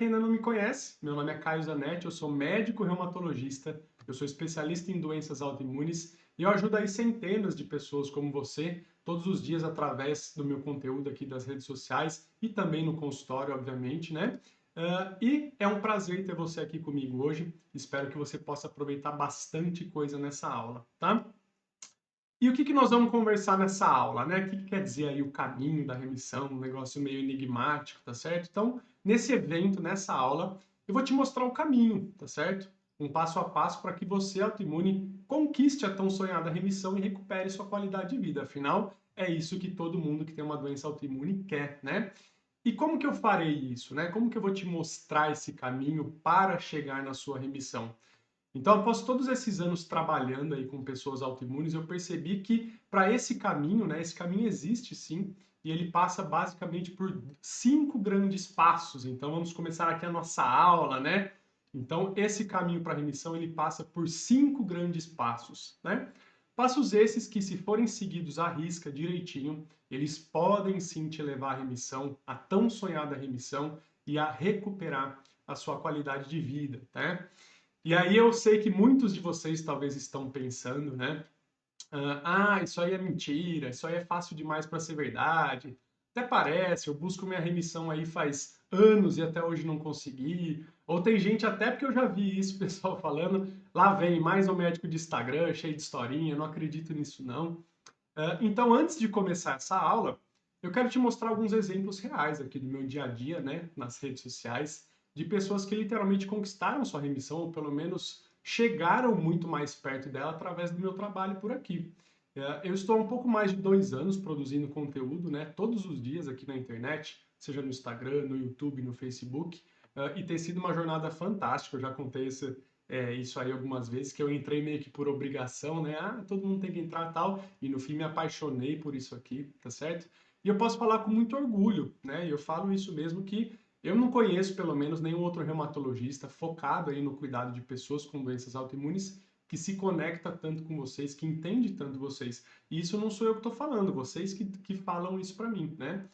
quem ainda não me conhece, meu nome é Caio Zanetti, eu sou médico reumatologista, eu sou especialista em doenças autoimunes e eu ajudo aí centenas de pessoas como você todos os dias através do meu conteúdo aqui das redes sociais e também no consultório, obviamente, né? E é um prazer ter você aqui comigo hoje. Espero que você possa aproveitar bastante coisa nessa aula, tá? E o que que nós vamos conversar nessa aula, né? O que que quer dizer aí o caminho da remissão, um negócio meio enigmático, tá certo? Então, nesse evento, nessa aula, eu vou te mostrar o caminho, tá certo? Um passo a passo para que você, autoimune, conquiste a tão sonhada remissão e recupere sua qualidade de vida. Afinal, é isso que todo mundo que tem uma doença autoimune quer, né? E como que eu farei isso, né? Como que eu vou te mostrar esse caminho para chegar na sua remissão? Então, após todos esses anos trabalhando aí com pessoas autoimunes, eu percebi que para esse caminho, né, esse caminho existe sim, e ele passa basicamente por 5 grandes passos. Então, vamos começar aqui a nossa aula, né? Então, esse caminho para a remissão, ele passa por 5 grandes passos, né? Passos esses que, se forem seguidos à risca direitinho, eles podem sim te levar à remissão, a tão sonhada remissão e a recuperar a sua qualidade de vida, né? E aí eu sei que muitos de vocês talvez estão pensando, né? Isso aí é mentira, isso aí é fácil demais para ser verdade. Até parece, eu busco minha remissão aí faz anos e até hoje não consegui. Ou tem gente, até porque eu já vi isso, pessoal falando, lá vem mais um médico de Instagram, cheio de historinha, não acredito nisso não. Então, antes de começar essa aula, eu quero te mostrar alguns exemplos reais aqui do meu dia a dia, né, nas redes sociais, de pessoas que literalmente conquistaram sua remissão, ou pelo menos chegaram muito mais perto dela através do meu trabalho por aqui. Eu estou há um pouco mais de 2 anos produzindo conteúdo, né, todos os dias aqui na internet, seja no Instagram, no YouTube, no Facebook, e tem sido uma jornada fantástica. Eu já contei isso aí algumas vezes, que eu entrei meio que por obrigação, né? Todo mundo tem que entrar e tal, e no fim me apaixonei por isso aqui, tá certo? E eu posso falar com muito orgulho, né? E eu falo isso mesmo que eu não conheço, pelo menos, nenhum outro reumatologista focado aí no cuidado de pessoas com doenças autoimunes que se conecta tanto com vocês, que entende tanto vocês. E isso não sou eu que estou falando, vocês que falam isso para mim, né?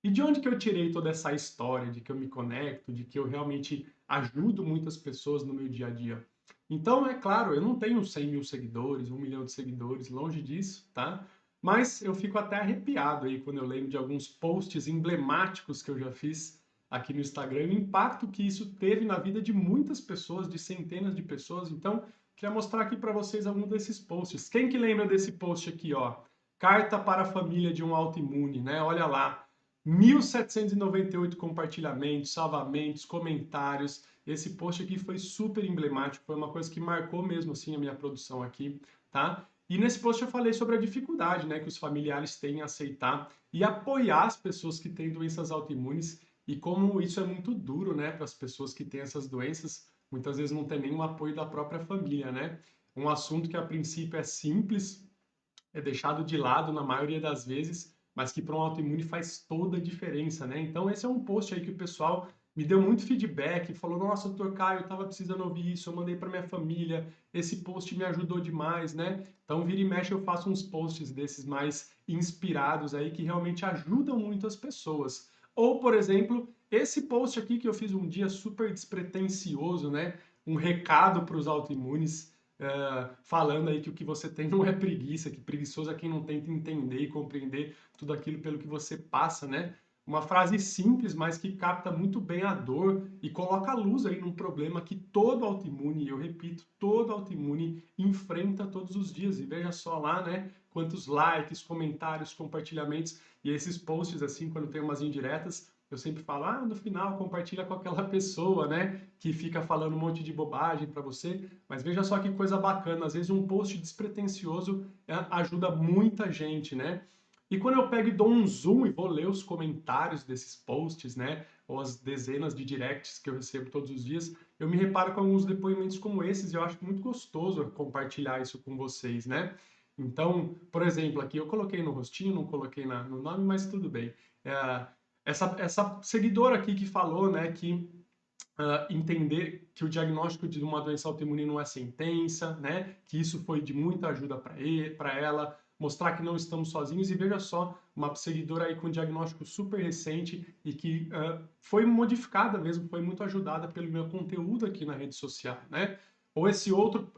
E de onde que eu tirei toda essa história de que eu me conecto, de que eu realmente ajudo muitas pessoas no meu dia a dia? Então, é claro, eu não tenho 100 mil seguidores, 1 milhão de seguidores, longe disso, tá? Mas eu fico até arrepiado aí quando eu lembro de alguns posts emblemáticos que eu já fiz aqui no Instagram, o impacto que isso teve na vida de muitas pessoas, de centenas de pessoas. Então, queria mostrar aqui para vocês algum desses posts. Quem que lembra desse post aqui, ó? Carta para a família de um autoimune, né? Olha lá. 1.798 compartilhamentos, salvamentos, comentários. Esse post aqui foi super emblemático, foi uma coisa que marcou mesmo assim a minha produção aqui, tá? E nesse post eu falei sobre a dificuldade, né, que os familiares têm em aceitar e apoiar as pessoas que têm doenças autoimunes e como isso é muito duro, né, para as pessoas que têm essas doenças, muitas vezes não tem nenhum apoio da própria família, né? Um assunto que a princípio é simples, é deixado de lado na maioria das vezes, mas que para um autoimune faz toda a diferença, né? Então esse é um post aí que o pessoal me deu muito feedback, falou: "Nossa, doutor Caio, eu estava precisando ouvir isso, eu mandei para minha família, esse post me ajudou demais", né? Então vira e mexe eu faço uns posts desses mais inspirados aí que realmente ajudam muito as pessoas. Ou, por exemplo, esse post aqui que eu fiz um dia super despretensioso, né? Um recado para os autoimunes, falando aí que o que você tem não é preguiça, que preguiçoso é quem não tenta entender e compreender tudo aquilo pelo que você passa, né? Uma frase simples, mas que capta muito bem a dor e coloca a luz aí num problema que todo autoimune, eu repito, todo autoimune enfrenta todos os dias. E veja só lá, né? Quantos likes, comentários, compartilhamentos e esses posts assim, quando tem umas indiretas, eu sempre falo, no final compartilha com aquela pessoa, né, que fica falando um monte de bobagem para você, mas veja só que coisa bacana, às vezes um post despretensioso ajuda muita gente, né? E quando eu pego e dou um zoom e vou ler os comentários desses posts, né, ou as dezenas de directs que eu recebo todos os dias, eu me reparo com alguns depoimentos como esses e eu acho muito gostoso compartilhar isso com vocês, né? Então, por exemplo, aqui eu coloquei no rostinho, não coloquei no nome, mas tudo bem. É, essa seguidora aqui que falou, né, que entender que o diagnóstico de uma doença autoimune não é sentença, né? Que isso foi de muita ajuda para ela. mostrar que não estamos sozinhos. E veja só, uma seguidora aí com um diagnóstico super recente e que foi modificada mesmo, foi muito ajudada pelo meu conteúdo aqui na rede social, né? Ou esse outro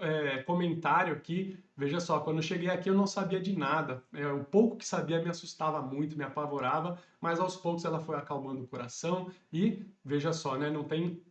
comentário aqui, veja só, quando eu cheguei aqui eu não sabia de nada. O pouco que sabia me assustava muito, me apavorava, mas aos poucos ela foi acalmando o coração e, veja só, né, não tem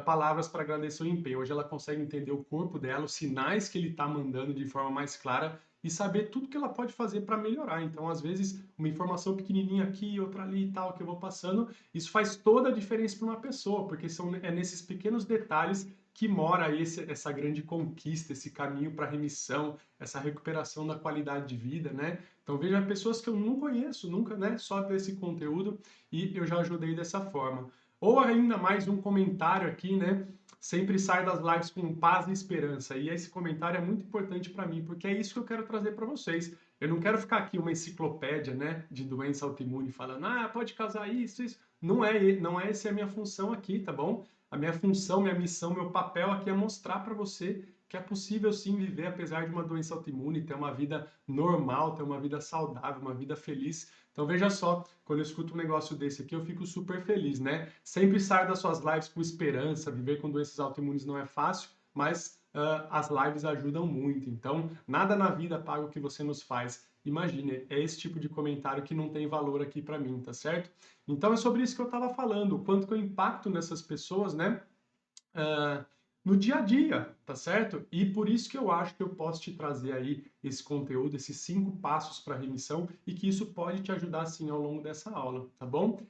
palavras para agradecer o empenho. Hoje ela consegue entender o corpo dela, os sinais que ele está mandando de forma mais clara e saber tudo que ela pode fazer para melhorar. Então, às vezes, uma informação pequenininha aqui, outra ali e tal, que eu vou passando, isso faz toda a diferença para uma pessoa, porque é nesses pequenos detalhes que mora aí essa grande conquista, esse caminho para remissão, essa recuperação da qualidade de vida, né? Então veja pessoas que eu não conheço, nunca, né? Só desse conteúdo e eu já ajudei dessa forma. Ou ainda mais um comentário aqui, né? Sempre sai das lives com paz e esperança. E esse comentário é muito importante para mim, porque é isso que eu quero trazer para vocês. Eu não quero ficar aqui uma enciclopédia, né, de doença autoimune falando, pode causar isso, isso. Não é essa a minha função aqui, tá bom? A minha função, minha missão, meu papel aqui é mostrar para você que é possível sim viver apesar de uma doença autoimune, ter uma vida normal, ter uma vida saudável, uma vida feliz. Então veja só, quando eu escuto um negócio desse aqui, eu fico super feliz, né? Sempre saio das suas lives com esperança, viver com doenças autoimunes não é fácil, mas as lives ajudam muito. Então, nada na vida paga o que você nos faz. Imagine, é esse tipo de comentário que não tem valor aqui para mim, tá certo? Então é sobre isso que eu estava falando, o quanto que eu impacto nessas pessoas, né? Uh, no dia a dia, tá certo? E por isso que eu acho que eu posso te trazer aí esse conteúdo, esses 5 passos para remissão e que isso pode te ajudar assim ao longo dessa aula, tá bom?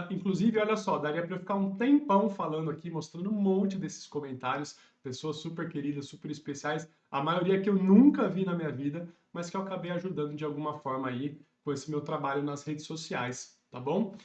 Inclusive, olha só, daria para eu ficar um tempão falando aqui, mostrando um monte desses comentários, pessoas super queridas, super especiais, a maioria que eu nunca vi na minha vida, mas que eu acabei ajudando de alguma forma aí com esse meu trabalho nas redes sociais, tá bom?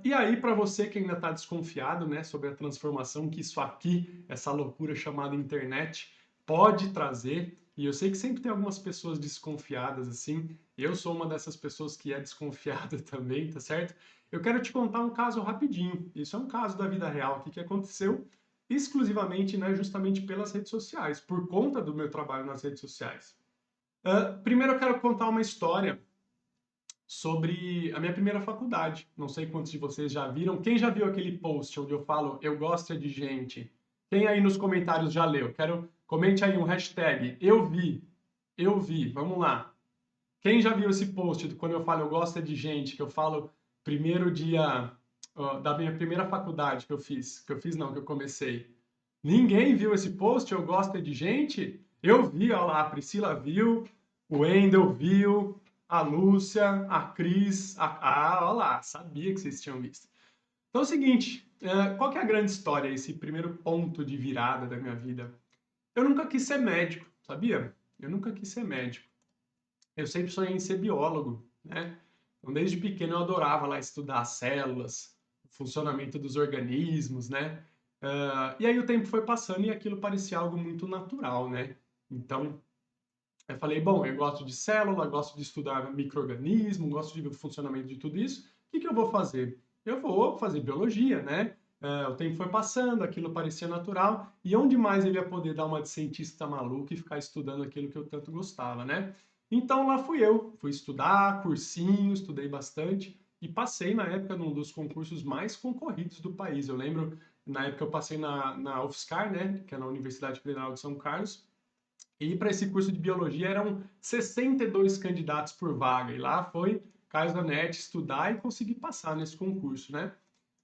E aí, para você que ainda está desconfiado, né, sobre a transformação que isso aqui, essa loucura chamada internet, pode trazer, e eu sei que sempre tem algumas pessoas desconfiadas assim, eu sou uma dessas pessoas que é desconfiada também, tá certo? Eu quero te contar um caso rapidinho. Isso é um caso da vida real aqui que aconteceu exclusivamente, né, justamente pelas redes sociais, por conta do meu trabalho nas redes sociais. Primeiro eu quero contar uma história sobre a minha primeira faculdade. Não sei quantos de vocês já viram. Quem já viu aquele post onde eu falo eu gosto é de gente? Quem aí nos comentários já leu? Comente aí um hashtag eu vi, vamos lá. Quem já viu esse post quando eu falo eu gosto é de gente, que eu falo primeiro dia da minha primeira faculdade que eu comecei. Ninguém viu esse post, eu gosto é de gente? Eu vi, olha lá, a Priscila viu, o Wendel viu, a Lúcia, a Cris, olha lá, sabia que vocês tinham visto. Então é o seguinte, qual que é a grande história, esse primeiro ponto de virada da minha vida? Eu nunca quis ser médico, sabia? Eu nunca quis ser médico. Eu sempre sonhei em ser biólogo, né? Então, desde pequeno eu adorava lá estudar as células, o funcionamento dos organismos, né? E aí o tempo foi passando e aquilo parecia algo muito natural, né? Então, eu falei, bom, eu gosto de célula, gosto de estudar micro-organismo, gosto de ver o funcionamento de tudo isso. O que que eu vou fazer? Eu vou fazer biologia, né? O tempo foi passando, aquilo parecia natural, e onde mais eu ia poder dar uma de cientista maluco e ficar estudando aquilo que eu tanto gostava, né? Então lá fui eu, fui estudar, cursinho, estudei bastante, e passei na época num dos concursos mais concorridos do país. Eu lembro, na época eu passei na UFSCar, né? Que é na Universidade Federal de São Carlos, e para esse curso de biologia eram 62 candidatos por vaga. E lá foi Caio Zanetti estudar e conseguir passar nesse concurso, né?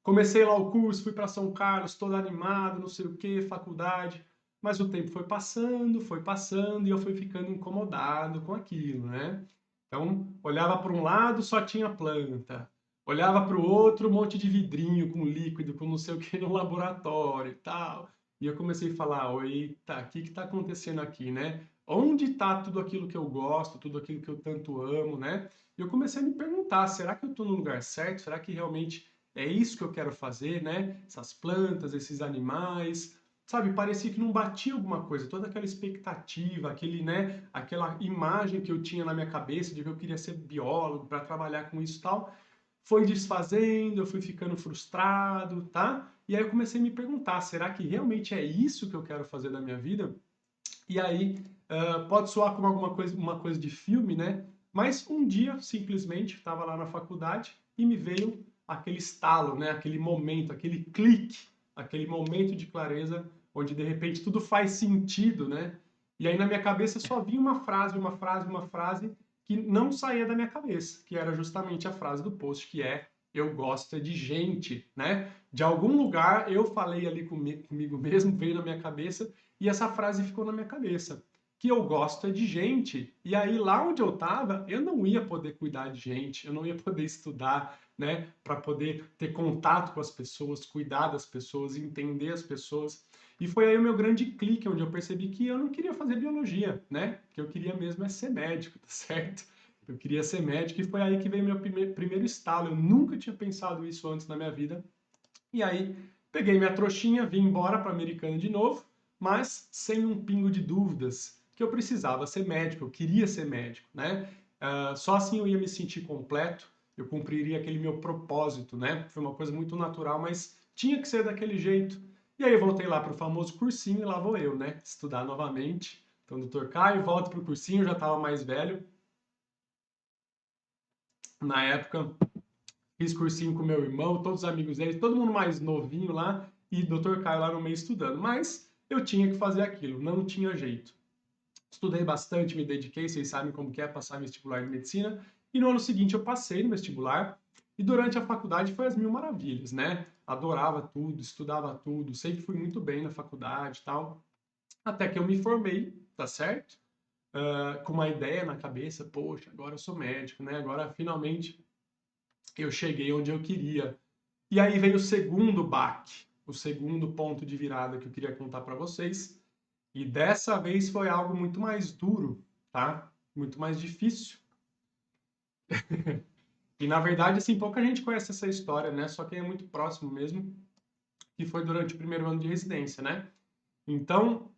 Comecei lá o curso, fui para São Carlos, todo animado, não sei o que, faculdade. Mas o tempo foi passando e eu fui ficando incomodado com aquilo, né? Então, olhava para um lado, só tinha planta. Olhava para o outro, um monte de vidrinho com líquido, com não sei o que no laboratório e tal. E eu comecei a falar, eita, o que está acontecendo aqui, né? Onde está tudo aquilo que eu gosto, tudo aquilo que eu tanto amo, né? E eu comecei a me perguntar, será que eu estou no lugar certo? Será que realmente é isso que eu quero fazer, né? Essas plantas, esses animais, sabe? Parecia que não batia alguma coisa, toda aquela expectativa, aquele, né? Aquela imagem que eu tinha na minha cabeça de que eu queria ser biólogo para trabalhar com isso e tal, foi desfazendo, eu fui ficando frustrado, tá? E aí eu comecei a me perguntar, será que realmente é isso que eu quero fazer da minha vida? E aí, pode soar como uma coisa de filme, né? Mas um dia, simplesmente, estava lá na faculdade e me veio aquele estalo, né? Aquele momento, aquele clique, aquele momento de clareza, onde de repente tudo faz sentido, né? E aí na minha cabeça só vinha uma frase que não saía da minha cabeça, que era justamente a frase do post, que é eu gosto é de gente, né? De algum lugar eu falei ali comigo mesmo, veio na minha cabeça, e essa frase ficou na minha cabeça que eu gosto é de gente. E aí, lá onde eu estava, eu não ia poder cuidar de gente, eu não ia poder estudar, né, para poder ter contato com as pessoas, cuidar das pessoas, entender as pessoas. E foi aí o meu grande clique, onde eu percebi que eu não queria fazer biologia, né? Que eu queria mesmo é ser médico, tá certo? Eu queria ser médico e foi aí que veio meu primeiro estalo. Eu nunca tinha pensado isso antes na minha vida. E aí, peguei minha trouxinha, vim embora para Americana de novo, mas sem um pingo de dúvidas que eu precisava ser médico, eu queria ser médico, né? Só assim eu ia me sentir completo, eu cumpriria aquele meu propósito, né? Foi uma coisa muito natural, mas tinha que ser daquele jeito. E aí eu voltei lá para o famoso cursinho e lá vou eu, né? Estudar novamente. Então, doutor Caio, volto para o cursinho, já estava mais velho. Na época, fiz cursinho com meu irmão, todos os amigos dele, todo mundo mais novinho lá, e Dr. Caio lá no meio estudando. Mas eu tinha que fazer aquilo, não tinha jeito. Estudei bastante, me dediquei, vocês sabem como que é passar vestibular de medicina. E no ano seguinte eu passei no vestibular, e durante a faculdade foi as mil maravilhas, né? Adorava tudo, estudava tudo, sempre fui muito bem na faculdade e tal. Até que eu me formei, tá certo? Com uma ideia na cabeça, poxa, agora eu sou médico, né? Agora finalmente eu cheguei onde eu queria. E aí veio o segundo baque, o segundo ponto de virada que eu queria contar para vocês. E dessa vez foi algo muito mais duro, tá? Muito mais difícil. E na verdade, assim, pouca gente conhece essa história, né? Só quem é muito próximo mesmo, que foi durante o primeiro ano de residência, né? Então,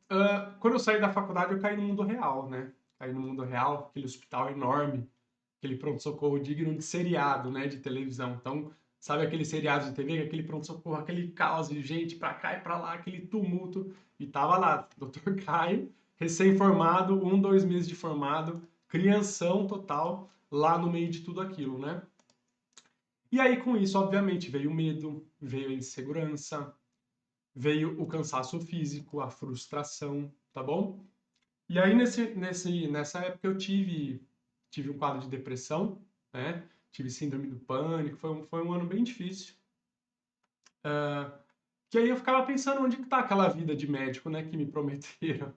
quando eu saí da faculdade, eu caí no mundo real, né? Caí no mundo real, aquele hospital enorme, aquele pronto-socorro digno de seriado, né, de televisão. Então, sabe aquele seriado de TV, aquele pronto-socorro, aquele caos de gente pra cá e pra lá, aquele tumulto. E tava lá, Dr. Caio, recém-formado, 2 meses de formado, crianção total, lá no meio de tudo aquilo, né? E aí, com isso, obviamente, veio o medo, veio a insegurança, veio o cansaço físico, a frustração, tá bom? E aí, nessa época, eu tive um quadro de depressão, né? Tive síndrome do pânico, foi um ano bem difícil. Que aí eu ficava pensando onde que tá aquela vida de médico, né, que me prometeram.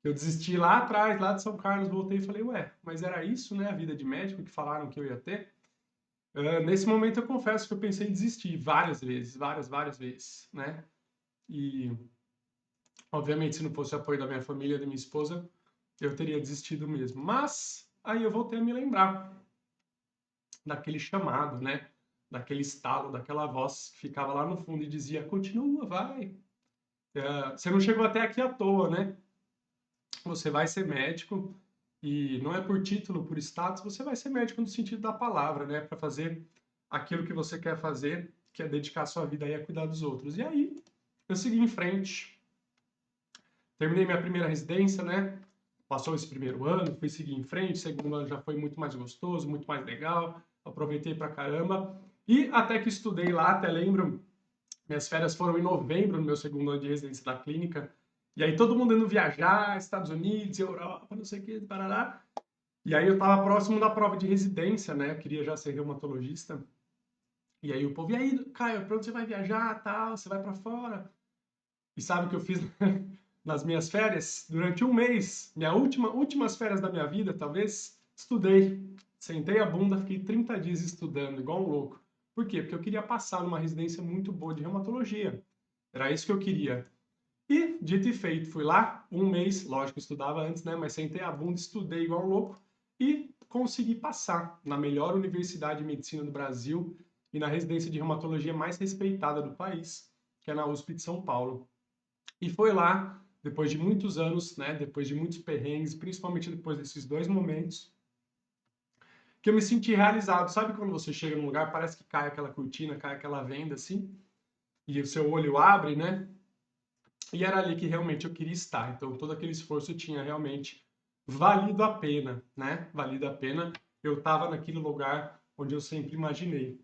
Eu desisti lá atrás, lá de São Carlos, voltei e falei, ué, mas era isso, né, a vida de médico que falaram que eu ia ter? Nesse momento eu confesso que eu pensei em desistir várias vezes, várias vezes, né? E, obviamente, se não fosse o apoio da minha família, da minha esposa, eu teria desistido mesmo. Mas aí eu voltei a me lembrar daquele chamado, né? Daquele estalo, daquela voz que ficava lá no fundo e dizia: continua, vai. Você não chegou até aqui à toa, né? Você vai ser médico e não é por título, por status, você vai ser médico no sentido da palavra, né? Para fazer aquilo que você quer fazer, que é dedicar a sua vida aí a cuidar dos outros. E aí eu segui em frente, terminei minha primeira residência, né? Passou esse primeiro ano, fui seguir em frente, segundo ano já foi muito mais gostoso, muito mais legal, aproveitei pra caramba. E até que estudei lá, até lembro, minhas férias foram em novembro, no meu segundo ano de residência da clínica. E aí todo mundo indo viajar, Estados Unidos, Europa, não sei o que, parará. E aí eu tava próximo da prova de residência, né? Eu queria já ser reumatologista. E aí o povo, e aí, Caio, pra onde você vai viajar, tal? Você vai pra fora? E sabe o que eu fiz nas minhas férias? Durante um mês, últimas férias da minha vida, talvez, estudei. Sentei a bunda, fiquei 30 dias estudando, igual um louco. Por quê? Porque eu queria passar numa residência muito boa de reumatologia. Era isso que eu queria. E, dito e feito, fui lá, um mês, lógico, eu estudava antes, né? Mas sentei a bunda, estudei igual um louco e consegui passar na melhor universidade de medicina do Brasil e na residência de reumatologia mais respeitada do país, que é na USP de São Paulo. E foi lá, depois de muitos anos, né, depois de muitos perrengues, principalmente depois desses 2 momentos, que eu me senti realizado. Sabe quando você chega num lugar, parece que cai aquela cortina, cai aquela venda assim, e o seu olho abre, né? E era ali que realmente eu queria estar. Então todo aquele esforço tinha realmente valido a pena, né? Valido a pena. eu estava naquele lugar onde eu sempre imaginei.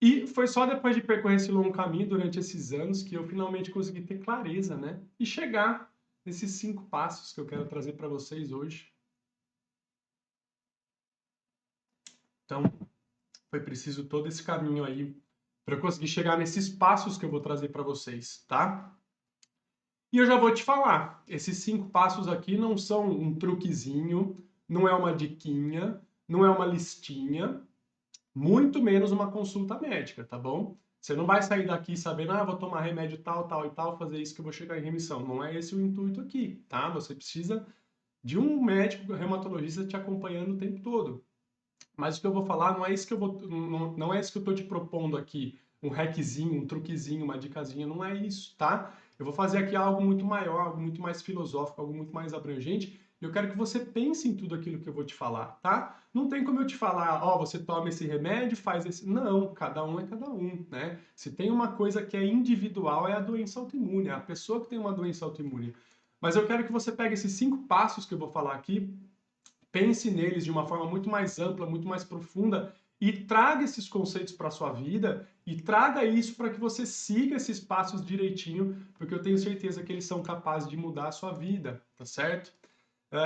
E foi só depois de percorrer esse longo caminho durante esses anos que eu finalmente consegui ter clareza, né? E chegar nesses 5 passos que eu quero trazer para vocês hoje. Então, foi preciso todo esse caminho aí para eu conseguir chegar nesses passos que eu vou trazer para vocês, tá? E eu já vou te falar, esses 5 passos aqui não são um truquezinho, não é uma diquinha, não é uma listinha, muito menos uma consulta médica, tá bom? Você não vai sair daqui sabendo, vou tomar remédio tal, tal e tal, fazer isso que eu vou chegar em remissão. Não é esse o intuito aqui, tá? Você precisa de um médico reumatologista te acompanhando o tempo todo. Mas o que eu vou falar não é isso que eu vou, não é isso que eu tô te propondo aqui, um hackzinho, um truquezinho, uma dicasinha, não é isso, tá? Eu vou fazer aqui algo muito maior, algo muito mais filosófico, algo muito mais abrangente, e eu quero que você pense em tudo aquilo que eu vou te falar, tá? Não tem como eu te falar, você toma esse remédio, faz esse... Não, cada um é cada um, né? Se tem uma coisa que é individual, é a doença autoimune, é a pessoa que tem uma doença autoimune. Mas eu quero que você pegue esses 5 passos que eu vou falar aqui, pense neles de uma forma muito mais ampla, muito mais profunda e traga esses conceitos para a sua vida e traga isso para que você siga esses passos direitinho, porque eu tenho certeza que eles são capazes de mudar a sua vida, tá certo?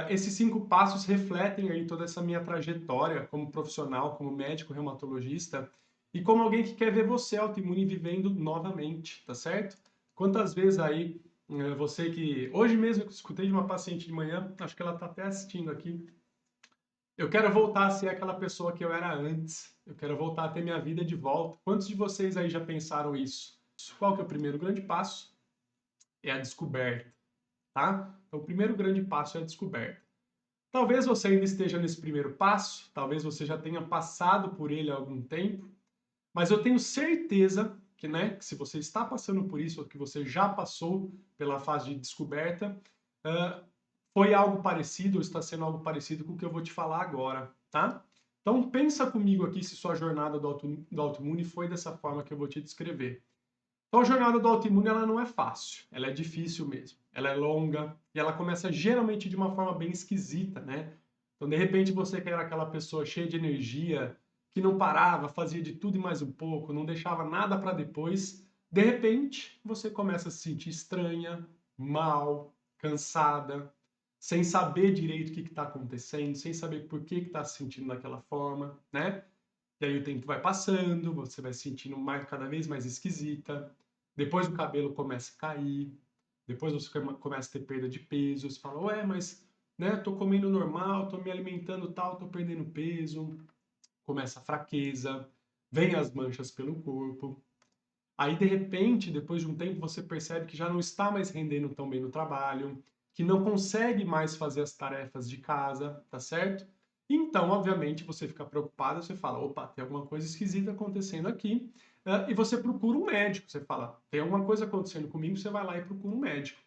Esses 5 passos refletem aí toda essa minha trajetória como profissional, como médico reumatologista e como alguém que quer ver você autoimune vivendo novamente, tá certo? Quantas vezes aí você que... Hoje mesmo eu escutei de uma paciente de manhã, acho que ela está até assistindo aqui, eu quero voltar a ser aquela pessoa que eu era antes. Eu quero voltar a ter minha vida de volta. Quantos de vocês aí já pensaram isso? Qual que é o primeiro grande passo? É a descoberta, tá? Então, o primeiro grande passo é a descoberta. Talvez você ainda esteja nesse primeiro passo, talvez você já tenha passado por ele há algum tempo, mas eu tenho certeza que, né, que se você está passando por isso, ou que você já passou pela fase de descoberta, uh, foi algo parecido, ou está sendo algo parecido com o que eu vou te falar agora, tá? Então pensa comigo aqui se sua jornada do autoimune foi dessa forma que eu vou te descrever. Então a jornada do autoimune ela não é fácil, ela é difícil mesmo, ela é longa e ela começa geralmente de uma forma bem esquisita, né? Então de repente você que era aquela pessoa cheia de energia, que não parava, fazia de tudo e mais um pouco, não deixava nada para depois, de repente você começa a se sentir estranha, mal, cansada, sem saber direito o que está acontecendo, sem saber por que está se sentindo daquela forma, né? E aí o tempo vai passando, você vai se sentindo cada vez mais esquisita. Depois o cabelo começa a cair. Depois você começa a ter perda de peso. Você fala, ué, mas né, tô comendo normal, tô me alimentando tal, tô perdendo peso. Começa a fraqueza, vem as manchas pelo corpo. Aí, de repente, depois de um tempo, você percebe que já não está mais rendendo tão bem no trabalho, que não consegue mais fazer as tarefas de casa, tá certo? Então, obviamente, você fica preocupado, você fala, opa, tem alguma coisa esquisita acontecendo aqui, e você procura um médico. Você fala, tem alguma coisa acontecendo comigo, você vai lá e procura um médico.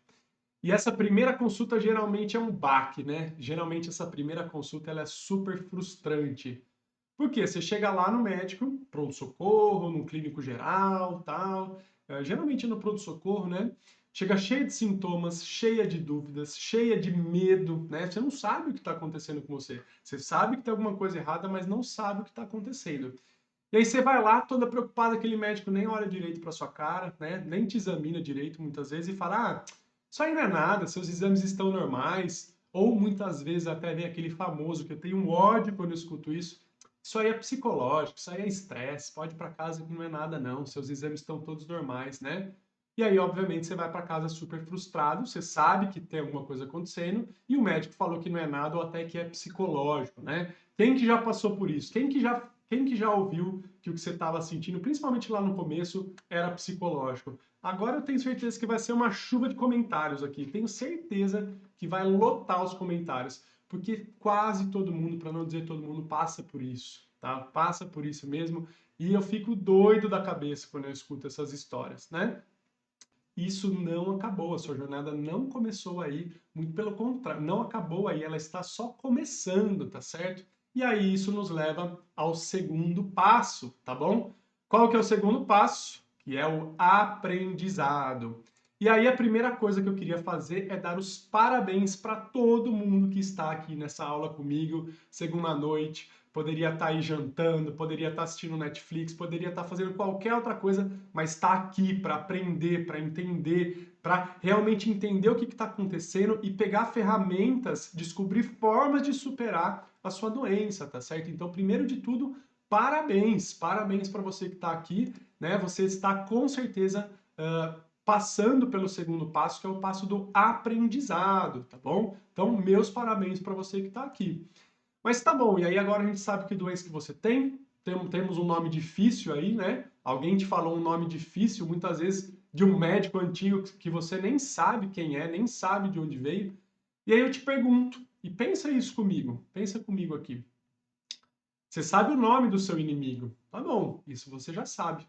E essa primeira consulta geralmente é um baque, né? Geralmente essa primeira consulta ela é super frustrante. Por quê? Você chega lá no médico, pronto-socorro, no clínico geral, tal. Geralmente no pronto-socorro, né? Chega cheia de sintomas, cheia de dúvidas, cheia de medo, né? Você não sabe o que está acontecendo com você. Você sabe que tem alguma coisa errada, mas não sabe o que está acontecendo. E aí você vai lá, toda preocupada, aquele médico nem olha direito para sua cara, né? Nem te examina direito muitas vezes e fala: isso aí não é nada, seus exames estão normais. Ou muitas vezes até vem aquele famoso, que eu tenho um ódio quando eu escuto isso aí é psicológico, isso aí é estresse, pode ir para casa que não é nada não, seus exames estão todos normais, né? E aí, obviamente, você vai para casa super frustrado, você sabe que tem alguma coisa acontecendo e o médico falou que não é nada ou até que é psicológico, né? Quem que já passou por isso? Quem que já ouviu que o que você estava sentindo, principalmente lá no começo, era psicológico? Agora eu tenho certeza que vai ser uma chuva de comentários aqui. Tenho certeza que vai lotar os comentários, porque quase todo mundo, para não dizer todo mundo, passa por isso, tá? Passa por isso mesmo. E eu fico doido da cabeça quando eu escuto essas histórias, né? Isso não acabou, a sua jornada não começou aí, muito pelo contrário, não acabou aí, ela está só começando, tá certo? E aí isso nos leva ao segundo passo, tá bom? Qual que é o segundo passo? Que é o aprendizado. E aí a primeira coisa que eu queria fazer é dar os parabéns para todo mundo que está aqui nessa aula comigo, segunda noite. Poderia estar aí jantando, poderia estar assistindo Netflix, poderia estar fazendo qualquer outra coisa, mas está aqui para aprender, para entender, para realmente entender o que está acontecendo e pegar ferramentas, descobrir formas de superar a sua doença, tá certo? Então, primeiro de tudo, parabéns! Parabéns para você que está aqui, né? Você está com certeza passando pelo segundo passo, que é o passo do aprendizado, tá bom? Então, meus parabéns para você que está aqui. Mas tá bom, e aí agora a gente sabe que doença que você tem, temos um nome difícil aí, né? Alguém te falou um nome difícil, muitas vezes de um médico antigo que você nem sabe quem é, nem sabe de onde veio. E aí eu te pergunto, e pensa isso comigo, pensa comigo aqui. Você sabe o nome do seu inimigo? Tá bom, isso você já sabe.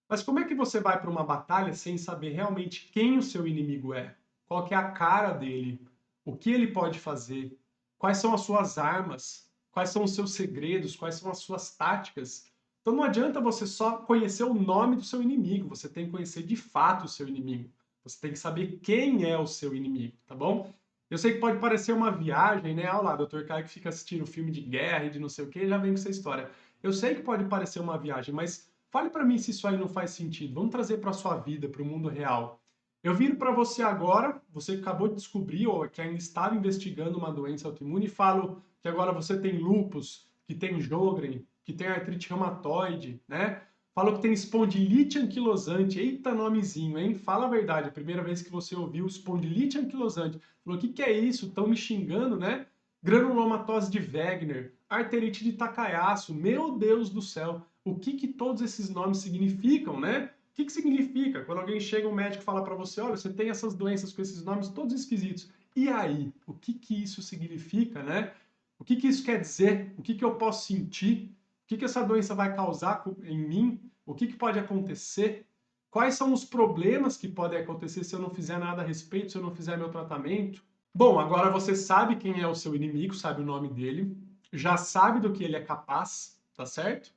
Mas como é que você vai para uma batalha sem saber realmente quem o seu inimigo é? Qual que é a cara dele? O que ele pode fazer? Quais são as suas armas? Quais são os seus segredos? Quais são as suas táticas? Então não adianta você só conhecer o nome do seu inimigo, você tem que conhecer de fato o seu inimigo. Você tem que saber quem é o seu inimigo, tá bom? Eu sei que pode parecer uma viagem, né? Olha lá, Dr. Caio que fica assistindo filme de guerra e de não sei o que, já vem com essa história. Eu sei que pode parecer uma viagem, mas fale para mim se isso aí não faz sentido. Vamos trazer para a sua vida, para o mundo real. Eu viro para você agora, você acabou de descobrir ou que ainda estava investigando uma doença autoimune e falo que agora você tem lúpus, que tem Sjögren, que tem artrite reumatoide, né? Falo que tem espondilite anquilosante. Eita nomezinho, hein? Fala a verdade, a primeira vez que você ouviu espondilite anquilosante. Falou, o que é isso? Estão me xingando, né? Granulomatose de Wegener, arterite de Takayasu. Meu Deus do céu, o que todos esses nomes significam, né? O que significa? Quando alguém chega, um médico fala para você, olha, você tem essas doenças com esses nomes todos esquisitos. E aí? O que isso significa, né? O que isso quer dizer? O que eu posso sentir? O que essa doença vai causar em mim? O que pode acontecer? Quais são os problemas que podem acontecer se eu não fizer nada a respeito, se eu não fizer meu tratamento? Bom, agora você sabe quem é o seu inimigo, sabe o nome dele, já sabe do que ele é capaz, tá certo?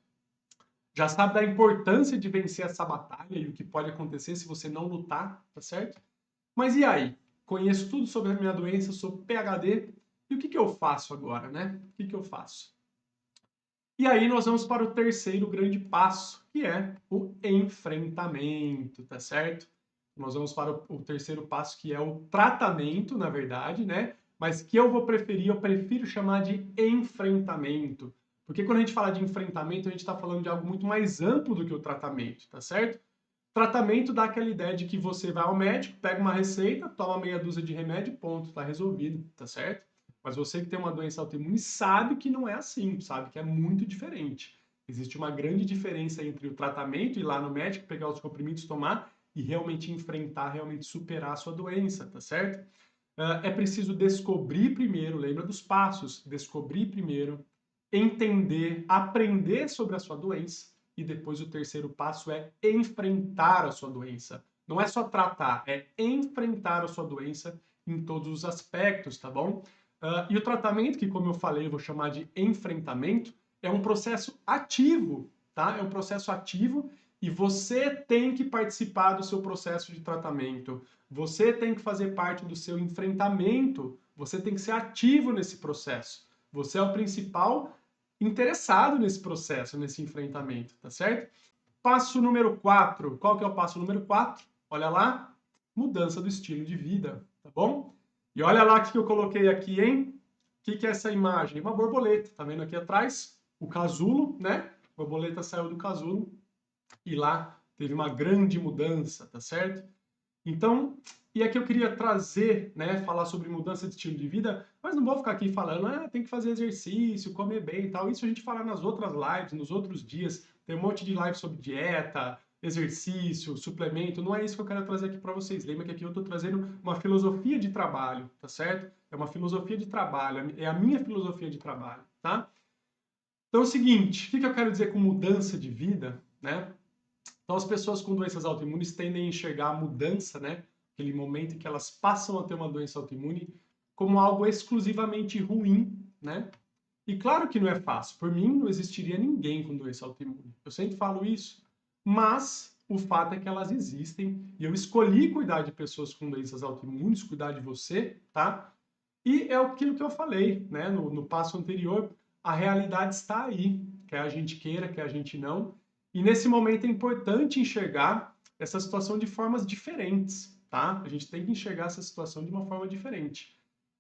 Já sabe da importância de vencer essa batalha e o que pode acontecer se você não lutar, tá certo? Mas e aí? Conheço tudo sobre a minha doença, sou PhD, e o que eu faço agora, né? O que eu faço? E aí nós vamos para o terceiro grande passo, que é o enfrentamento, tá certo? Nós vamos para o terceiro passo, que é o tratamento, na verdade, né? Mas que eu vou preferir, eu prefiro chamar de enfrentamento. Porque quando a gente fala de enfrentamento, a gente está falando de algo muito mais amplo do que o tratamento, tá certo? Tratamento dá aquela ideia de que você vai ao médico, pega uma receita, toma meia dúzia de remédio e ponto, tá resolvido, tá certo? Mas você que tem uma doença autoimune sabe que não é assim, sabe que é muito diferente. Existe uma grande diferença entre o tratamento, ir lá no médico, pegar os comprimidos, tomar e realmente enfrentar, realmente superar a sua doença, tá certo? É preciso descobrir primeiro, lembra dos passos, descobrir primeiro, entender, aprender sobre a sua doença e depois o terceiro passo é enfrentar a sua doença. Não é só tratar, é enfrentar a sua doença em todos os aspectos, tá bom? E o tratamento, que como eu falei, eu vou chamar de enfrentamento, é um processo ativo, tá? É um processo ativo e você tem que participar do seu processo de tratamento. Você tem que fazer parte do seu enfrentamento. Você tem que ser ativo nesse processo. Você é o principal interessado nesse processo, nesse enfrentamento, tá certo? Passo número 4. Qual que é o passo número 4? Olha lá, mudança do estilo de vida, tá bom? E olha lá o que eu coloquei aqui, hein? O que é essa imagem? Uma borboleta, tá vendo aqui atrás? O casulo, né? A borboleta saiu do casulo e lá teve uma grande mudança, tá certo? Então, e aqui eu queria trazer, né, falar sobre mudança de estilo de vida, mas não vou ficar aqui falando, tem que fazer exercício, comer bem e tal. Isso a gente fala nas outras lives, nos outros dias. Tem um monte de live sobre dieta, exercício, suplemento. Não é isso que eu quero trazer aqui para vocês. Lembra que aqui eu estou trazendo uma filosofia de trabalho, tá certo? É uma filosofia de trabalho, é a minha filosofia de trabalho, tá? Então é o seguinte, o que eu quero dizer com mudança de vida, né? Então, as pessoas com doenças autoimunes tendem a enxergar a mudança, né? Aquele momento em que elas passam a ter uma doença autoimune, como algo exclusivamente ruim, né? E claro que não é fácil. Por mim, não existiria ninguém com doença autoimune. Eu sempre falo isso. Mas o fato é que elas existem e eu escolhi cuidar de pessoas com doenças autoimunes, cuidar de você, tá? E é aquilo que eu falei, né, no passo anterior, a realidade está aí, quer a gente queira, quer a gente não. E nesse momento é importante enxergar essa situação de formas diferentes, tá? A gente tem que enxergar essa situação de uma forma diferente.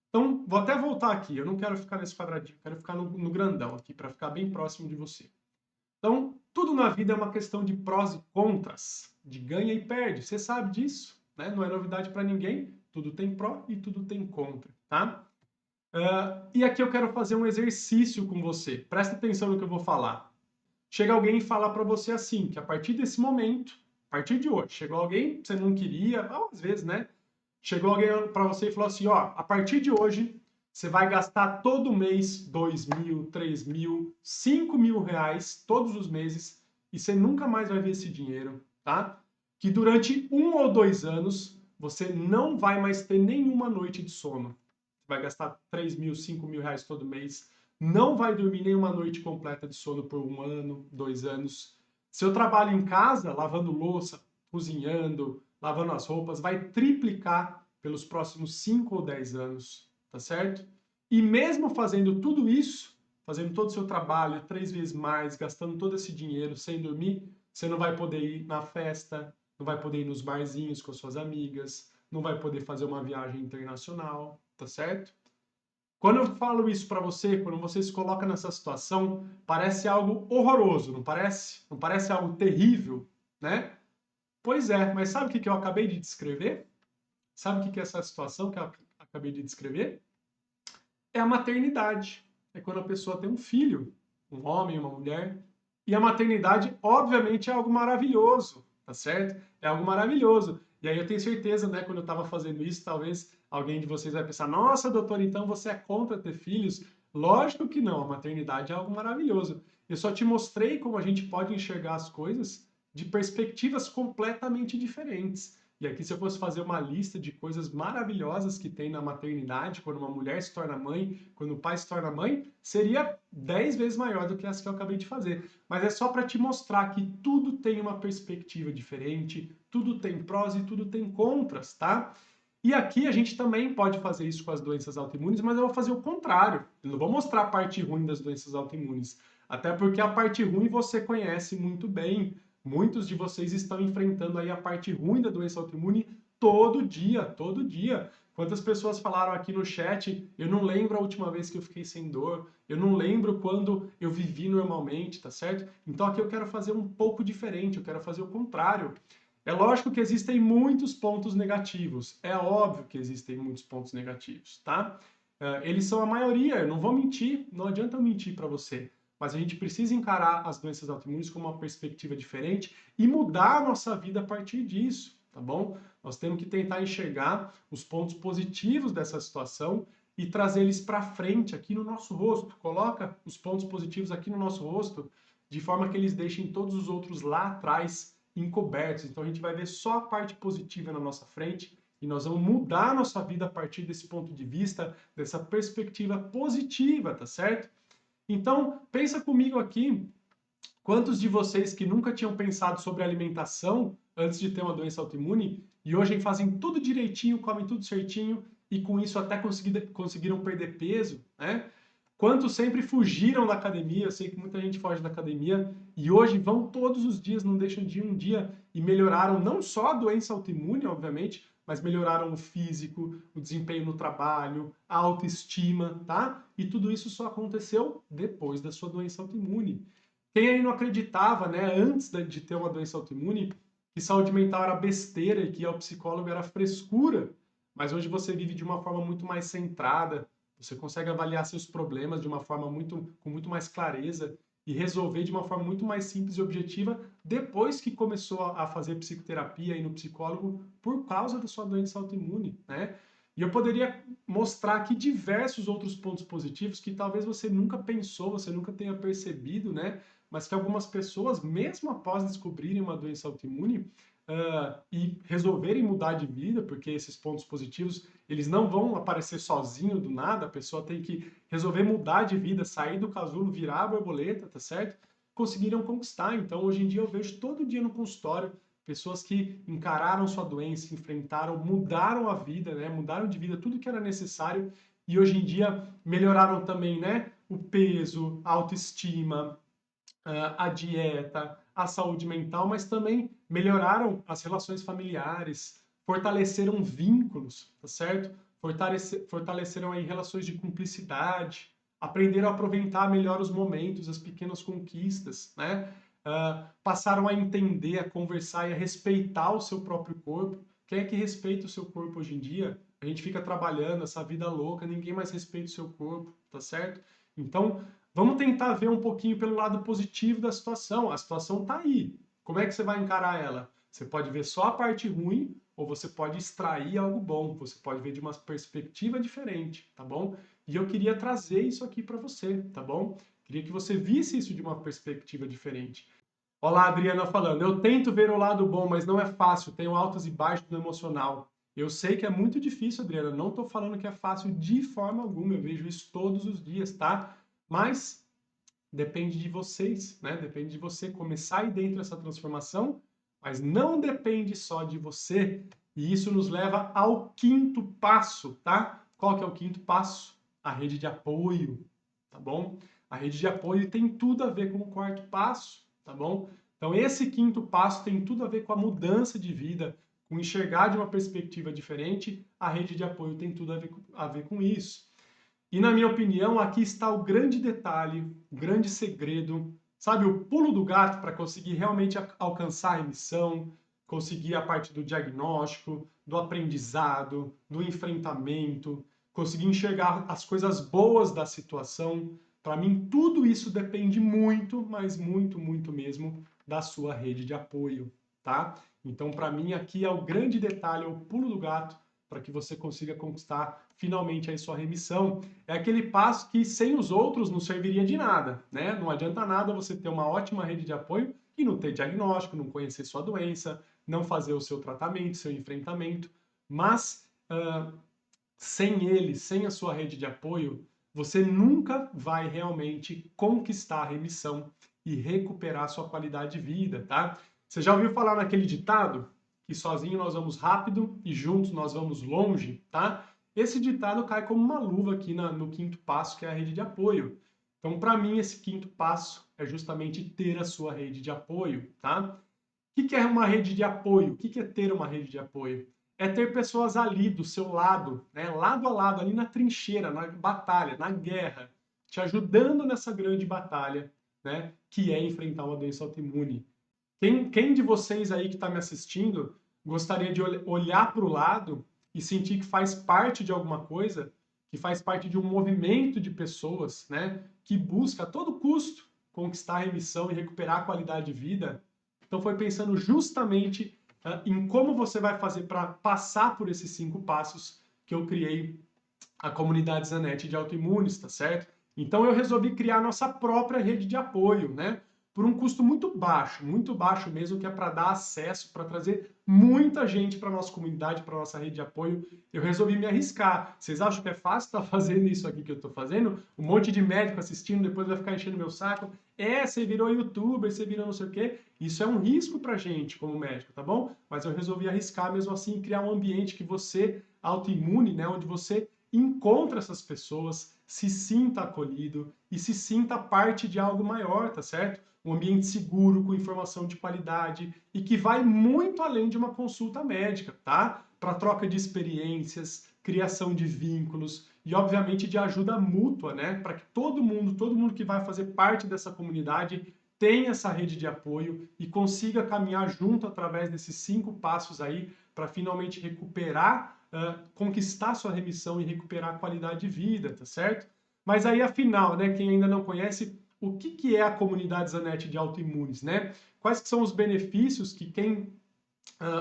Então, vou até voltar aqui, eu não quero ficar nesse quadradinho, quero ficar no grandão aqui, para ficar bem próximo de você. Então, tudo na vida é uma questão de prós e contras, de ganha e perde. Você sabe disso, né? Não é novidade para ninguém. Tudo tem pró e tudo tem contra, tá? E aqui eu quero fazer um exercício com você. Presta atenção no que eu vou falar. Chega alguém e fala para você assim, que a partir desse momento, a partir de hoje, chegou alguém que você não queria, às vezes, né? Chegou alguém para você e falou assim, ó, a partir de hoje você vai gastar todo mês 2.000, 3.000, 5.000 reais todos os meses e você nunca mais vai ver esse dinheiro, tá? Que durante 1 ou 2 anos você não vai mais ter nenhuma noite de sono. Você vai gastar 3.000, 5.000 reais todo mês, não vai dormir nenhuma noite completa de sono por 1 ano, 2 anos. Seu trabalho em casa, lavando louça, cozinhando, lavando as roupas, vai triplicar pelos próximos 5 ou 10 anos, tá certo? E mesmo fazendo tudo isso, fazendo todo o seu trabalho 3 vezes mais, gastando todo esse dinheiro sem dormir, você não vai poder ir na festa, não vai poder ir nos barzinhos com as suas amigas, não vai poder fazer uma viagem internacional, tá certo? Quando eu falo isso para você, quando você se coloca nessa situação, parece algo horroroso, não parece? Não parece algo terrível, né? Pois é, mas sabe o que eu acabei de descrever? Sabe o que é essa situação que eu acabei de descrever? É a maternidade. É quando a pessoa tem um filho, um homem, uma mulher. E a maternidade, obviamente, é algo maravilhoso, tá certo? É algo maravilhoso. E aí eu tenho certeza, né, quando eu estava fazendo isso, talvez alguém de vocês vai pensar: nossa, doutor, então você é contra ter filhos? Lógico que não, a maternidade é algo maravilhoso. Eu só te mostrei como a gente pode enxergar as coisas de perspectivas completamente diferentes. E aqui, se eu fosse fazer uma lista de coisas maravilhosas que tem na maternidade, quando uma mulher se torna mãe, quando o pai se torna mãe, seria 10 vezes maior do que as que eu acabei de fazer. Mas é só para te mostrar que tudo tem uma perspectiva diferente, tudo tem prós e tudo tem contras, tá? E aqui a gente também pode fazer isso com as doenças autoimunes, mas eu vou fazer o contrário. Eu não vou mostrar a parte ruim das doenças autoimunes. Até porque a parte ruim você conhece muito bem. Muitos de vocês estão enfrentando aí a parte ruim da doença autoimune todo dia, todo dia. Quantas pessoas falaram aqui no chat, eu não lembro a última vez que eu fiquei sem dor, eu não lembro quando eu vivi normalmente, tá certo? Então aqui eu quero fazer um pouco diferente, eu quero fazer o contrário. É lógico que existem muitos pontos negativos, é óbvio que existem muitos pontos negativos, tá? Eles são a maioria, eu não vou mentir, não adianta eu mentir para você, mas a gente precisa encarar as doenças autoimunes com uma perspectiva diferente e mudar a nossa vida a partir disso, tá bom? Nós temos que tentar enxergar os pontos positivos dessa situação e trazer eles para frente aqui no nosso rosto. Coloca os pontos positivos aqui no nosso rosto de forma que eles deixem todos os outros lá atrás encobertos. Então a gente vai ver só a parte positiva na nossa frente e nós vamos mudar a nossa vida a partir desse ponto de vista, dessa perspectiva positiva, tá certo? Então, pensa comigo aqui, quantos de vocês que nunca tinham pensado sobre alimentação antes de ter uma doença autoimune e hoje fazem tudo direitinho, comem tudo certinho e com isso até conseguiram perder peso, né? Quantos sempre fugiram da academia? Eu sei que muita gente foge da academia e hoje vão todos os dias, não deixam de ir um dia e melhoraram não só a doença autoimune, obviamente, mas melhoraram o físico, o desempenho no trabalho, a autoestima, tá? E tudo isso só aconteceu depois da sua doença autoimune. Quem aí não acreditava, né, antes de ter uma doença autoimune, que saúde mental era besteira e que ir ao psicólogo era frescura, mas hoje você vive de uma forma muito mais centrada, você consegue avaliar seus problemas de uma forma com muito mais clareza e resolver de uma forma muito mais simples e objetiva depois que começou a fazer psicoterapia e no psicólogo por causa da sua doença autoimune, né? E eu poderia mostrar aqui diversos outros pontos positivos que talvez você nunca pensou, você nunca tenha percebido, né? Mas que algumas pessoas, mesmo após descobrirem uma doença autoimune, e resolverem mudar de vida, porque esses pontos positivos, eles não vão aparecer sozinho do nada, a pessoa tem que resolver mudar de vida, sair do casulo, virar a borboleta, tá certo? Conseguiram conquistar. Então, hoje em dia, eu vejo todo dia no consultório pessoas que encararam sua doença, enfrentaram, mudaram a vida, né? Mudaram de vida tudo que era necessário e hoje em dia melhoraram também, né? O peso, a autoestima, a dieta, a saúde mental, mas também melhoraram as relações familiares, fortaleceram vínculos, tá certo? Fortaleceram aí relações de cumplicidade, aprenderam a aproveitar melhor os momentos, as pequenas conquistas, né? Passaram a entender, a conversar e a respeitar o seu próprio corpo. Quem é que respeita o seu corpo hoje em dia? A gente fica trabalhando essa vida louca, ninguém mais respeita o seu corpo, tá certo? Então, vamos tentar ver um pouquinho pelo lado positivo da situação. A situação está aí. Como é que você vai encarar ela? Você pode ver só a parte ruim ou você pode extrair algo bom. Você pode ver de uma perspectiva diferente, tá bom? E eu queria trazer isso aqui para você, tá bom? Queria que você visse isso de uma perspectiva diferente. Olá, a Adriana falando. Eu tento ver o lado bom, mas não é fácil. Tenho altos e baixos no emocional. Eu sei que é muito difícil, Adriana. Não estou falando que é fácil de forma alguma. Eu vejo isso todos os dias, tá? Mas depende de vocês, né? Depende de você começar aí dentro dessa transformação, mas não depende só de você. E isso nos leva ao quinto passo, tá? Qual que é o quinto passo? A rede de apoio, tá bom? A rede de apoio tem tudo a ver com o quarto passo, tá bom? Então esse quinto passo tem tudo a ver com a mudança de vida, com enxergar de uma perspectiva diferente. A rede de apoio tem tudo a ver com isso. E na minha opinião, aqui está o grande detalhe, o grande segredo, sabe, o pulo do gato para conseguir realmente alcançar a remissão, conseguir a parte do diagnóstico, do aprendizado, do enfrentamento, conseguir enxergar as coisas boas da situação. Para mim, tudo isso depende muito, mas muito, muito mesmo, da sua rede de apoio, tá? Então, para mim, aqui é o grande detalhe, é o pulo do gato para que você consiga conquistar finalmente a sua remissão. É aquele passo que sem os outros não serviria de nada, né? Não adianta nada você ter uma ótima rede de apoio e não ter diagnóstico, não conhecer sua doença, não fazer o seu tratamento, seu enfrentamento, mas sem ele, sem a sua rede de apoio, você nunca vai realmente conquistar a remissão e recuperar sua qualidade de vida, tá? Você já ouviu falar naquele ditado? Que sozinho nós vamos rápido e juntos nós vamos longe, tá? Esse ditado cai como uma luva aqui no quinto passo, que é a rede de apoio. Então, para mim, esse quinto passo é justamente ter a sua rede de apoio, tá? O que é uma rede de apoio? O que é ter uma rede de apoio? É ter pessoas ali do seu lado, né? Lado a lado, ali na trincheira, na batalha, na guerra, te ajudando nessa grande batalha, né? Que é enfrentar uma doença autoimune. Quem de vocês aí que está me assistindo gostaria de olhar para o lado e sentir que faz parte de alguma coisa, que faz parte de um movimento de pessoas, né? Que busca a todo custo conquistar a remissão e recuperar a qualidade de vida? Então foi pensando justamente em como você vai fazer para passar por esses 5 passos que eu criei a comunidade Zanetti de autoimunes, tá certo? Então eu resolvi criar nossa própria rede de apoio, né? Por um custo muito baixo mesmo, que é para dar acesso, para trazer muita gente para nossa comunidade, para nossa rede de apoio. Eu resolvi me arriscar. Vocês acham que é fácil estar fazendo isso aqui que eu estou fazendo? Um monte de médico assistindo, depois vai ficar enchendo meu saco. Você virou youtuber, você virou não sei o quê. Isso é um risco para gente como médico, tá bom? Mas eu resolvi arriscar mesmo assim, criar um ambiente que você, autoimune, né, onde você encontra essas pessoas, se sinta acolhido e se sinta parte de algo maior, tá certo? Um ambiente seguro, com informação de qualidade e que vai muito além de uma consulta médica, tá? Para troca de experiências, criação de vínculos e, obviamente, de ajuda mútua, né? Para que todo mundo que vai fazer parte dessa comunidade tenha essa rede de apoio e consiga caminhar junto através desses 5 passos aí para finalmente recuperar, conquistar sua remissão e recuperar a qualidade de vida, tá certo? Mas aí, afinal, né, quem ainda não conhece, o que é a comunidade Zanetti de autoimunes, né? Quais que são os benefícios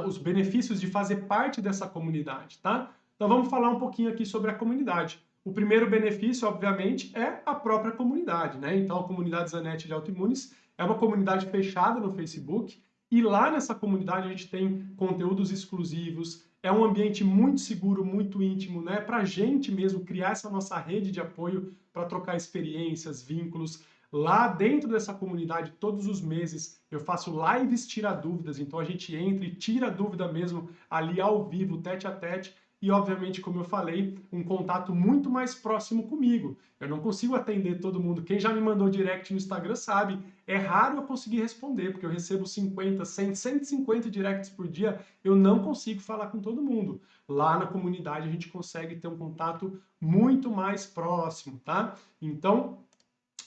os benefícios de fazer parte dessa comunidade, tá? Então vamos falar um pouquinho aqui sobre a comunidade. O primeiro benefício, obviamente, é a própria comunidade, né? Então a comunidade Zanetti de autoimunes é uma comunidade fechada no Facebook e lá nessa comunidade a gente tem conteúdos exclusivos, é um ambiente muito seguro, muito íntimo, né? Para a gente mesmo criar essa nossa rede de apoio para trocar experiências, vínculos. Lá dentro dessa comunidade, todos os meses, eu faço lives tira dúvidas, então a gente entra e tira dúvida mesmo ali ao vivo, tete a tete, e obviamente, como eu falei, um contato muito mais próximo comigo. Eu não consigo atender todo mundo. Quem já me mandou direct no Instagram sabe, é raro eu conseguir responder, porque eu recebo 50, 100, 150 directs por dia, eu não consigo falar com todo mundo. Lá na comunidade a gente consegue ter um contato muito mais próximo, tá? Então,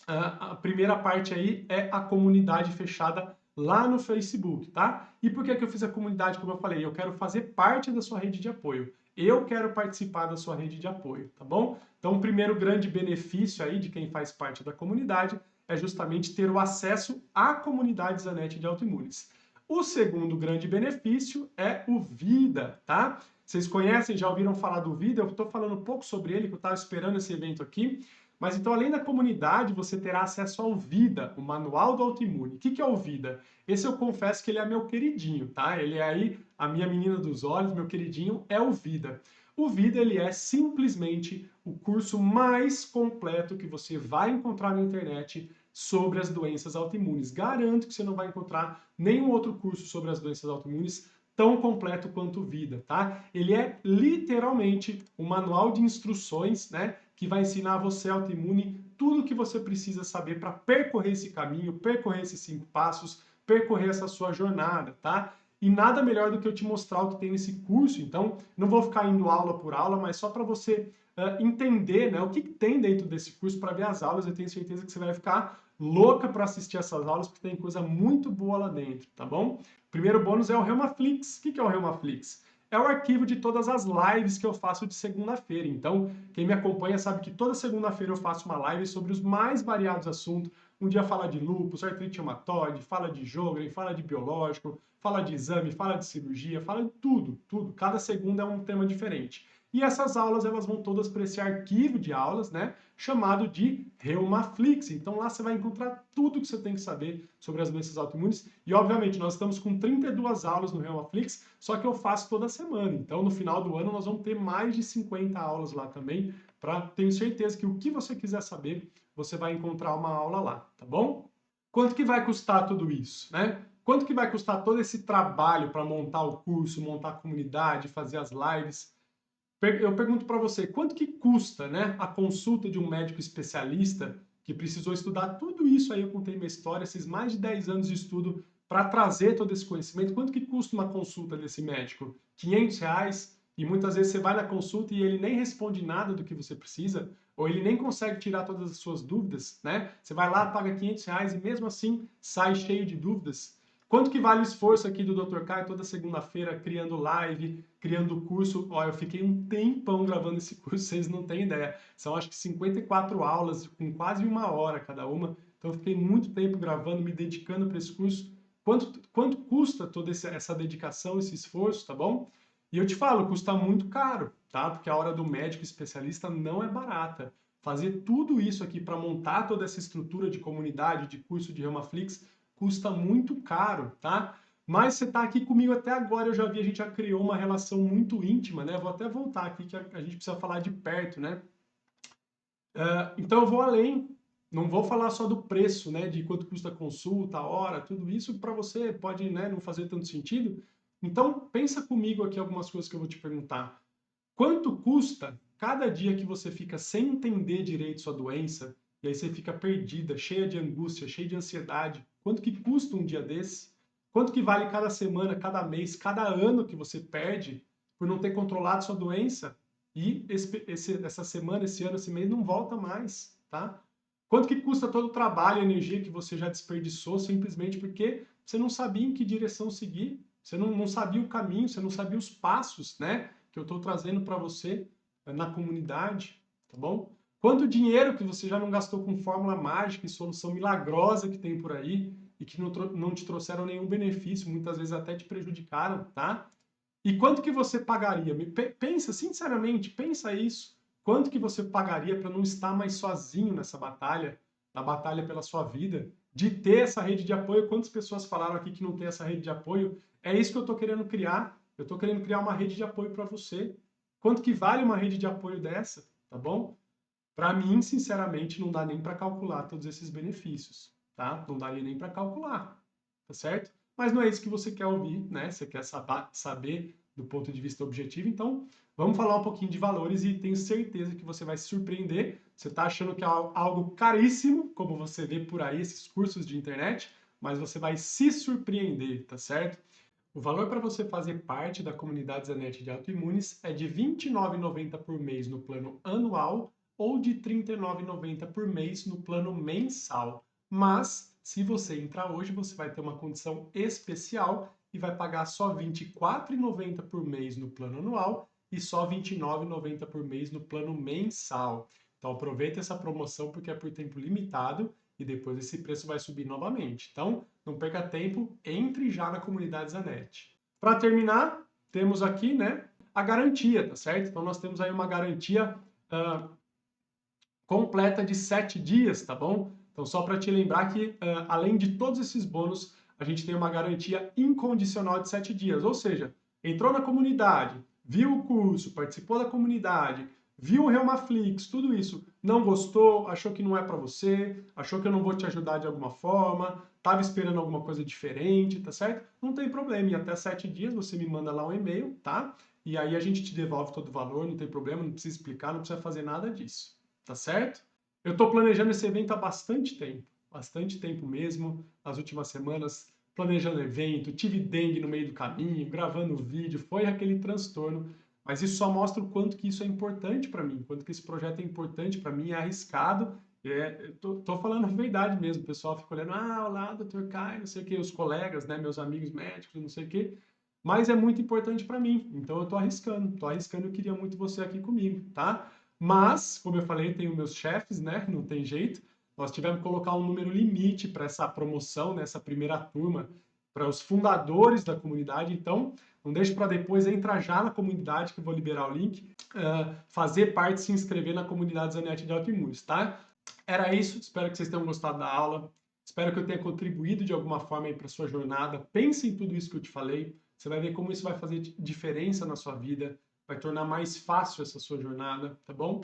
a primeira parte aí é a comunidade fechada lá no Facebook, tá? E por que que eu fiz a comunidade, como eu falei? Eu quero fazer parte da sua rede de apoio. Eu quero participar da sua rede de apoio, tá bom? Então, o primeiro grande benefício aí de quem faz parte da comunidade é justamente ter o acesso à comunidade Zanetti de autoimunes. O segundo grande benefício é o Vida, tá? Vocês conhecem, já ouviram falar do Vida? Eu estou falando um pouco sobre ele, que eu estava esperando esse evento aqui. Mas então, além da comunidade, você terá acesso ao Vida, o Manual do Autoimune. O que é o Vida? Esse eu confesso que ele é meu queridinho, tá? Ele é aí a minha menina dos olhos, meu queridinho é o Vida. O Vida, ele é simplesmente o curso mais completo que você vai encontrar na internet sobre as doenças autoimunes. Garanto que você não vai encontrar nenhum outro curso sobre as doenças autoimunes tão completo quanto o Vida, tá? Ele é literalmente um manual de instruções, né, que vai ensinar você, autoimune, tudo o que você precisa saber para percorrer esse caminho, percorrer esses 5 passos, percorrer essa sua jornada, tá? E nada melhor do que eu te mostrar o que tem nesse curso. Então, não vou ficar indo aula por aula, mas só para você entender, né, o que tem dentro desse curso para ver as aulas. Eu tenho certeza que você vai ficar louca para assistir essas aulas, porque tem coisa muito boa lá dentro, tá bom? O primeiro bônus é o Reumaflix. O que é o Reumaflix? É o arquivo de todas as lives que eu faço de segunda-feira. Então, quem me acompanha sabe que toda segunda-feira eu faço uma live sobre os mais variados assuntos. Um dia fala de lúpus, artrite reumatoide, fala de Sjögren, fala de biológico, fala de exame, fala de cirurgia, fala de tudo, tudo. Cada segunda é um tema diferente. E essas aulas, elas vão todas para esse arquivo de aulas, né, chamado de Reumaflix. Então lá você vai encontrar tudo que você tem que saber sobre as doenças autoimunes. E obviamente nós estamos com 32 aulas no Reumaflix, só que eu faço toda semana. Então no final do ano nós vamos ter mais de 50 aulas lá também, para tenho certeza que o que você quiser saber, você vai encontrar uma aula lá, tá bom? Quanto que vai custar tudo isso, né? Quanto que vai custar todo esse trabalho para montar o curso, montar a comunidade, fazer as lives? Eu pergunto para você, quanto que custa, né, a consulta de um médico especialista que precisou estudar tudo isso aí, eu contei minha história, esses mais de 10 anos de estudo para trazer todo esse conhecimento, quanto que custa uma consulta desse médico? R$ 500, e muitas vezes você vai na consulta e ele nem responde nada do que você precisa, ou ele nem consegue tirar todas as suas dúvidas, né? Você vai lá, paga R$ 500 e mesmo assim sai cheio de dúvidas. Quanto que vale o esforço aqui do Dr. Caio toda segunda-feira, criando live, criando curso? Ó, eu fiquei um tempão gravando esse curso, vocês não têm ideia. São acho que 54 aulas, com quase 1 hora cada uma. Então eu fiquei muito tempo gravando, me dedicando para esse curso. Quanto custa toda essa dedicação, esse esforço, tá bom? E eu te falo, custa muito caro, tá? Porque a hora do médico especialista não é barata. Fazer tudo isso aqui para montar toda essa estrutura de comunidade, de curso de Reumaflix, custa muito caro, tá? Mas você está aqui comigo até agora, eu já vi, a gente já criou uma relação muito íntima, né? Vou até voltar aqui que a gente precisa falar de perto, né? Então eu vou além, não vou falar só do preço, né? De quanto custa a consulta, a hora, tudo isso para você pode, né, não fazer tanto sentido. Então pensa comigo aqui algumas coisas que eu vou te perguntar. Quanto custa cada dia que você fica sem entender direito sua doença, e aí você fica perdida, cheia de angústia, cheia de ansiedade? Quanto que custa um dia desse? Quanto que vale cada semana, cada mês, cada ano que você perde por não ter controlado sua doença? E essa semana, esse ano, esse mês não volta mais, tá? Quanto que custa todo o trabalho, a energia que você já desperdiçou simplesmente porque você não sabia em que direção seguir, você não sabia o caminho, você não sabia os passos, né? Que eu estou trazendo para você na comunidade, tá bom? Quanto dinheiro que você já não gastou com fórmula mágica e solução milagrosa que tem por aí e que não te trouxeram nenhum benefício, muitas vezes até te prejudicaram, tá? E quanto que você pagaria? Pensa, sinceramente, pensa isso. Quanto que você pagaria para não estar mais sozinho nessa batalha, na batalha pela sua vida, de ter essa rede de apoio? Quantas pessoas falaram aqui que não tem essa rede de apoio? É isso que eu estou querendo criar. Eu estou querendo criar uma rede de apoio para você. Quanto que vale uma rede de apoio dessa? Tá bom? Para mim, sinceramente, não dá nem para calcular todos esses benefícios, tá? Não daria nem para calcular, tá certo? Mas não é isso que você quer ouvir, né? Você quer saber do ponto de vista objetivo, então vamos falar um pouquinho de valores e tenho certeza que você vai se surpreender. Você está achando que é algo caríssimo, como você vê por aí, esses cursos de internet, mas você vai se surpreender, tá certo? O valor para você fazer parte da comunidade Zanetti de autoimunes é de R$ 29,90 por mês no plano anual ou de R$ 39,90 por mês no plano mensal. Mas, se você entrar hoje, você vai ter uma condição especial e vai pagar só R$ 24,90 por mês no plano anual e só R$ 29,90 por mês no plano mensal. Então aproveita essa promoção porque é por tempo limitado e depois esse preço vai subir novamente. Então, não perca tempo, entre já na comunidade Zanetti. Para terminar, temos aqui, né, a garantia, tá certo? Então nós temos aí uma garantia completa de 7 dias, tá bom? Então só para te lembrar que além de todos esses bônus, a gente tem uma garantia incondicional de 7 dias, ou seja, entrou na comunidade, viu o curso, participou da comunidade, viu o Reumaflix, tudo isso, não gostou, achou que não é para você, achou que eu não vou te ajudar de alguma forma, estava esperando alguma coisa diferente, tá certo? Não tem problema, em até 7 dias você me manda lá um e-mail, tá? E aí a gente te devolve todo o valor, não tem problema, não precisa explicar, não precisa fazer nada disso, tá certo? Eu estou planejando esse evento há bastante tempo mesmo, nas últimas semanas, planejando evento, tive dengue no meio do caminho, gravando vídeo, foi aquele transtorno, mas isso só mostra o quanto que isso é importante para mim, quanto que esse projeto é importante para mim, é arriscado. Tô falando a verdade mesmo, o pessoal fica olhando, olá, Dr. Kai, não sei o que, os colegas, né, meus amigos médicos, não sei o que, mas é muito importante para mim, então eu tô arriscando, eu queria muito você aqui comigo, tá? Mas, como eu falei, tenho meus chefes, né, não tem jeito, nós tivemos que colocar um número limite para essa promoção, nessa primeira turma, para os fundadores da comunidade, então não deixe para depois, entra já na comunidade que eu vou liberar o link, fazer parte, se inscrever na comunidade Zanetti de Autoimunes, tá? Era isso, espero que vocês tenham gostado da aula, espero que eu tenha contribuído de alguma forma para a sua jornada. Pense em tudo isso que eu te falei, você vai ver como isso vai fazer diferença na sua vida, vai tornar mais fácil essa sua jornada, tá bom?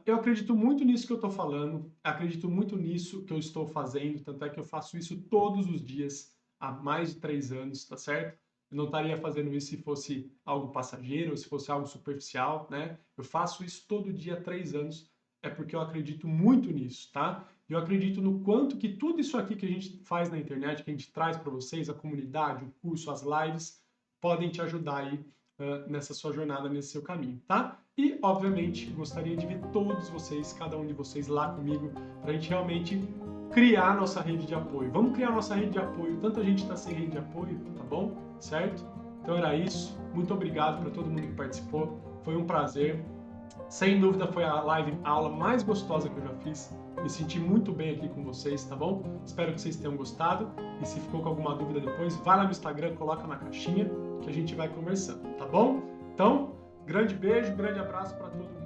Eu acredito muito nisso que eu estou falando, acredito muito nisso que eu estou fazendo, tanto é que eu faço isso todos os dias há mais de 3 anos, tá certo? Eu não estaria fazendo isso se fosse algo passageiro, se fosse algo superficial, né? Eu faço isso todo dia há 3 anos, é porque eu acredito muito nisso, tá? Eu acredito no quanto que tudo isso aqui que a gente faz na internet, que a gente traz para vocês, a comunidade, o curso, as lives, podem te ajudar aí nessa sua jornada, nesse seu caminho, tá? E, obviamente, gostaria de ver todos vocês, cada um de vocês lá comigo, para a gente realmente criar nossa rede de apoio. Vamos criar nossa rede de apoio. Tanta gente está sem rede de apoio, tá bom? Certo? Então era isso. Muito obrigado para todo mundo que participou. Foi um prazer. Sem dúvida foi a a aula mais gostosa que eu já fiz. Me senti muito bem aqui com vocês, tá bom? Espero que vocês tenham gostado. E se ficou com alguma dúvida depois, vai lá no Instagram, coloca na caixinha que a gente vai conversando, tá bom? Então, grande beijo, grande abraço para todo mundo.